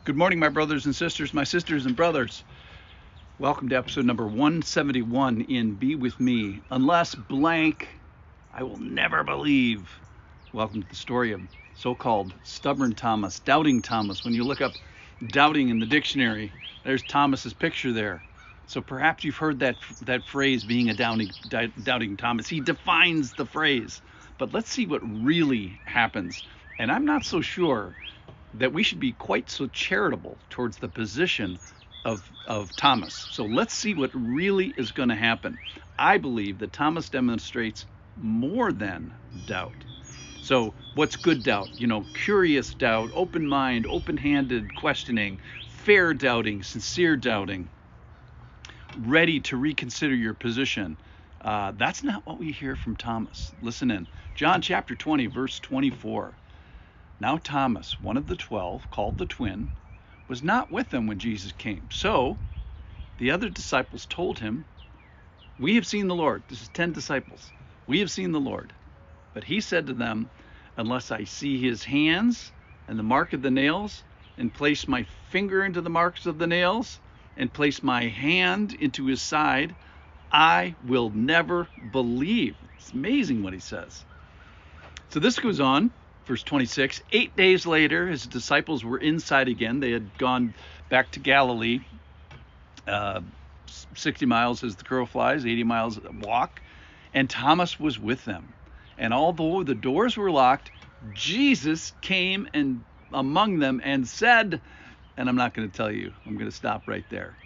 Good morning, my brothers and sisters, my sisters and brothers. Welcome to episode number 171 in Be With Me. Unless blank, I will never believe. Welcome to the story of so-called stubborn Thomas, doubting Thomas. When you look up doubting in the dictionary, there's Thomas's picture there. So perhaps you've heard that phrase, being a doubting Thomas. He defines the phrase. But let's see what really happens. And I'm not so sure that we should be quite so charitable towards the position of Thomas. So let's see what really is going to happen. I believe that Thomas demonstrates more than doubt. So what's good doubt? Curious doubt, open mind, open-handed questioning, fair doubting, sincere doubting, ready to reconsider your position. That's not what we hear from Thomas. Listen in. John chapter 20, verse 24. Now Thomas, one of the 12, called the twin, was not with them when Jesus came. So the other disciples told him, "We have seen the Lord." This is 10 disciples. "We have seen the Lord." But he said to them, "Unless I see his hands and the mark of the nails, and place my finger into the marks of the nails, and place my hand into his side, I will never believe." It's amazing what he says. So this goes on. Verse 26, 8 days later, his disciples were inside again. They had gone back to Galilee, 60 miles as the crow flies, 80 miles walk, and Thomas was with them. And although the doors were locked, Jesus came and among them and said, and I'm not going to tell you, I'm going to stop right there.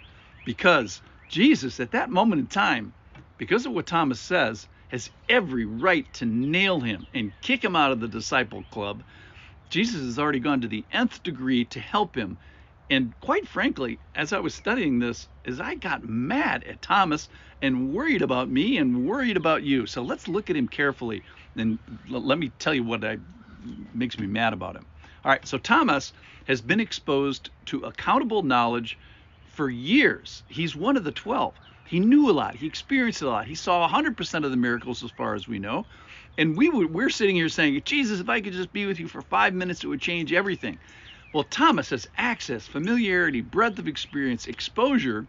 Because Jesus, at that moment in time, because of what Thomas says, has every right to nail him and kick him out of the disciple club. Jesus has already gone to the nth degree to help him. And quite frankly, as I was studying this, as I got mad at Thomas and worried about me and worried about you. So let's look at him carefully and let me tell you what makes me mad about him. All right, so Thomas has been exposed to accountable knowledge for years. He's one of the 12. He knew a lot. He experienced a lot. He saw 100% of the miracles as far as we know. And we're sitting here saying, "Jesus, if I could just be with you for 5 minutes, it would change everything." Well, Thomas has access, familiarity, breadth of experience, exposure,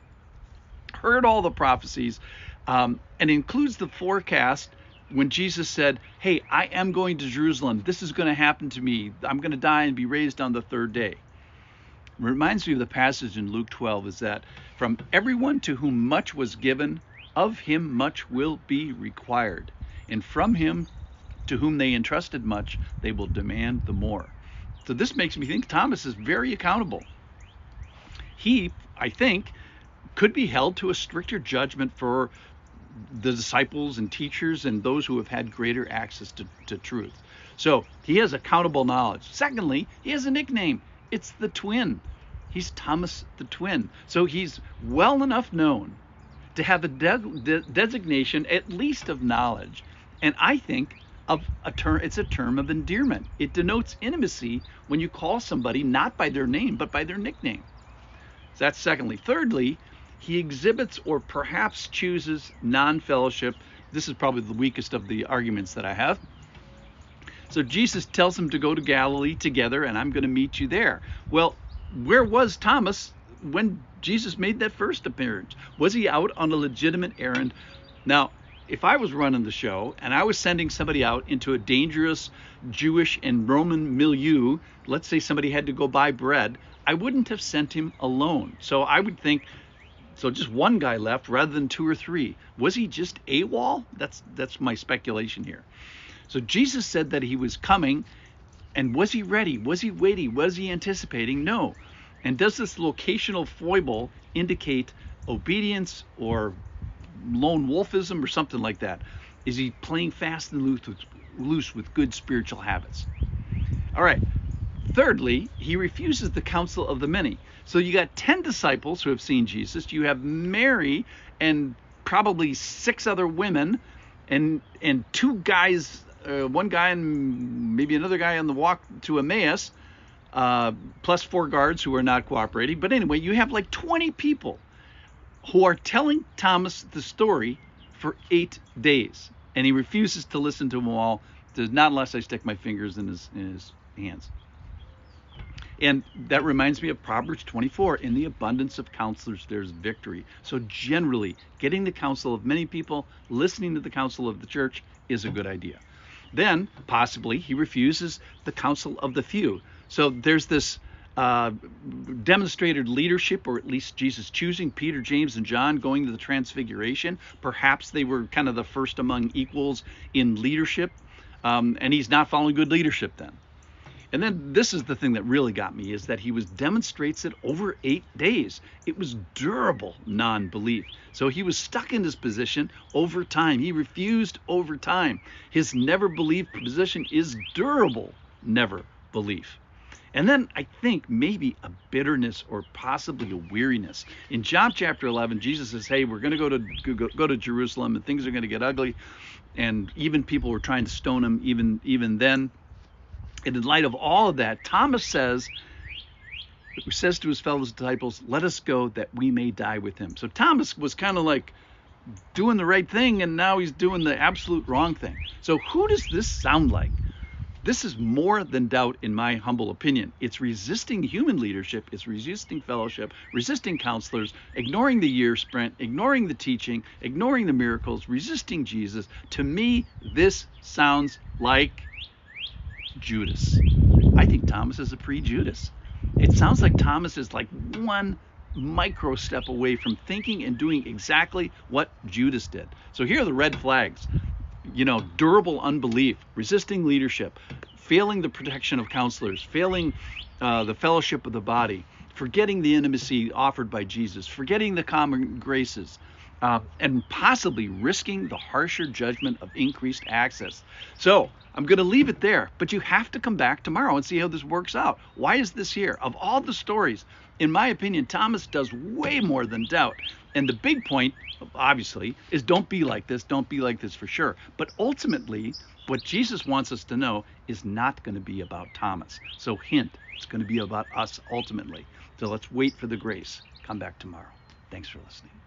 heard all the prophecies, and includes the forecast when Jesus said, "Hey, I am going to Jerusalem. This is going to happen to me. I'm going to die and be raised on the third day." Reminds me of the passage in Luke 12, is that from everyone to whom much was given, of him much will be required. And from him to whom they entrusted much, they will demand the more. So this makes me think Thomas is very accountable. He, I think, could be held to a stricter judgment for the disciples and teachers and those who have had greater access to truth. So he has accountable knowledge. Secondly, he has a nickname. It's the twin. He's Thomas the twin. So he's well enough known to have a designation, at least of knowledge. And I think it's a term of endearment. It denotes intimacy when you call somebody not by their name, but by their nickname. So that's secondly. Thirdly, he exhibits or perhaps chooses non-fellowship. This is probably the weakest of the arguments that I have. So Jesus tells him to go to Galilee together, and I'm going to meet you there. Well, where was Thomas when Jesus made that first appearance? Was he out on a legitimate errand? Now, if I was running the show and I was sending somebody out into a dangerous Jewish and Roman milieu, let's say somebody had to go buy bread, I wouldn't have sent him alone. So I would think, so just one guy left rather than 2 or 3. Was he just AWOL? That's my speculation here. So Jesus said that he was coming, and was he ready? Was he waiting? Was he anticipating? No. And does this locational foible indicate obedience or lone wolfism or something like that? Is he playing fast and loose with good spiritual habits? All right. Thirdly, he refuses the counsel of the many. So you got 10 disciples who have seen Jesus. You have Mary and probably 6 other women and 2 guys, one guy and maybe another guy on the walk to Emmaus, plus 4 guards who are not cooperating. But anyway, you have like 20 people who are telling Thomas the story for 8 days. And he refuses to listen to them all. Does not unless I stick my fingers in his hands. And that reminds me of Proverbs 24. In the abundance of counselors, there's victory. So generally, getting the counsel of many people, listening to the counsel of the church is a good idea. Then, possibly, he refuses the counsel of the few. So there's this demonstrated leadership, or at least Jesus choosing Peter, James, and John going to the Transfiguration. Perhaps they were kind of the first among equals in leadership, and he's not following good leadership then. And then this is the thing that really got me, is that he demonstrates it over 8 days. It was durable non-belief. So he was stuck in this position over time. He refused over time. His never believe position is durable never belief. And then I think maybe a bitterness or possibly a weariness. In John chapter 11, Jesus says, hey, we're going to go to Jerusalem, and things are going to get ugly. And even people were trying to stone him even then. And in light of all of that, Thomas says to his fellow disciples, let us go that we may die with him. So Thomas was kind of like doing the right thing, and now he's doing the absolute wrong thing. So who does this sound like? This is more than doubt, in my humble opinion. It's resisting human leadership, it's resisting fellowship, resisting counselors, ignoring the year sprint, ignoring the teaching, ignoring the miracles, resisting Jesus. To me, this sounds like Judas. I think Thomas is a pre-Judas. It sounds like Thomas is like one micro step away from thinking and doing exactly what Judas did. So here are the red flags. Durable unbelief, resisting leadership, failing the protection of counselors, failing the fellowship of the body, forgetting the intimacy offered by Jesus, forgetting the common graces, and possibly risking the harsher judgment of increased access. So I'm going to leave it there, but you have to come back tomorrow and see how this works out. Why is this here? Of all the stories, in my opinion, Thomas does way more than doubt. And the big point, obviously, is don't be like this. Don't be like this for sure. But ultimately, what Jesus wants us to know is not going to be about Thomas. So hint, it's going to be about us ultimately. So let's wait for the grace. Come back tomorrow. Thanks for listening.